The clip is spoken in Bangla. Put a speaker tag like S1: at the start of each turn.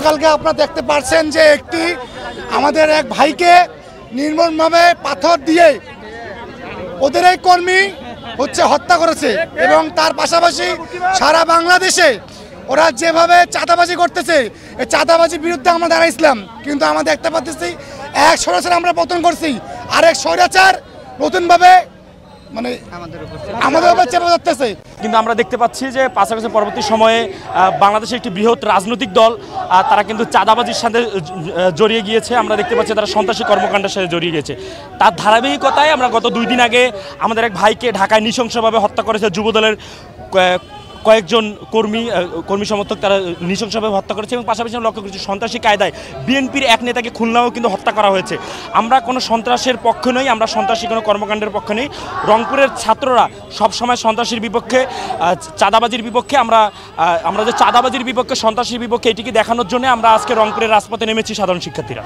S1: কালকে আপনারা দেখতে পাচ্ছেন যে একটি আমাদের এক ভাইকে নির্মমভাবে পাথর দিয়ে ওদের এই কর্মী হত্যা করেছে এবং তার পাশাপাশি সারা বাংলাদেশে ওরা যেভাবে চাঁদাবাজি করতেছে এই চাঁদাবাজির বিরুদ্ধে আমরা দাঁড়াইছিলাম, কিন্তু আমরা দেখতে পাচ্ছি এক স্বৈরাচার আমরা পতন করছি, আরেক স্বৈরাচার নতুনভাবে মানে আমাদের উপর চেপে যাচ্ছে।
S2: কিন্তু আমরা দেখতে পাচ্ছি যে 5 আগস্টের পরবর্তী সময়ে বাংলাদেশের একটি বৃহৎ রাজনৈতিক দল তারা কিন্তু চাঁদাবাজির সাথে জড়িয়ে গিয়েছে। আমরা দেখতে পাচ্ছি তারা সন্ত্রাসী কর্মকাণ্ডের সাথে জড়িয়ে গিয়েছে। তার ধারাবাহিকতায় আমরা গত 2 দিন আগে আমাদের এক ভাইকে ঢাকায় নৃশংসভাবে হত্যা করেছে যুবদলের কয়েকজন কর্মী সমর্থক, তারা নৃশংসভাবে হত্যা করেছে এবং পাশাপাশি লক্ষ্য করেছি সন্ত্রাসী কায়দায় বিএনপির এক নেতাকে খুলনাও কিন্তু হত্যা করা হয়েছে। আমরা কোনো সন্ত্রাসের পক্ষে নই, আমরা সন্ত্রাসী কোনো কর্মকাণ্ডের পক্ষে নেই। রংপুরের ছাত্ররা সবসময় সন্ত্রাসীর বিপক্ষে, চাঁদাবাজির বিপক্ষে। আমরা যে চাঁদাবাজির বিপক্ষে, সন্ত্রাসীর বিপক্ষে, এটিকে দেখানোর জন্য আমরা আজকে রংপুরের রাজপথে নেমেছি সাধারণ শিক্ষার্থীরা।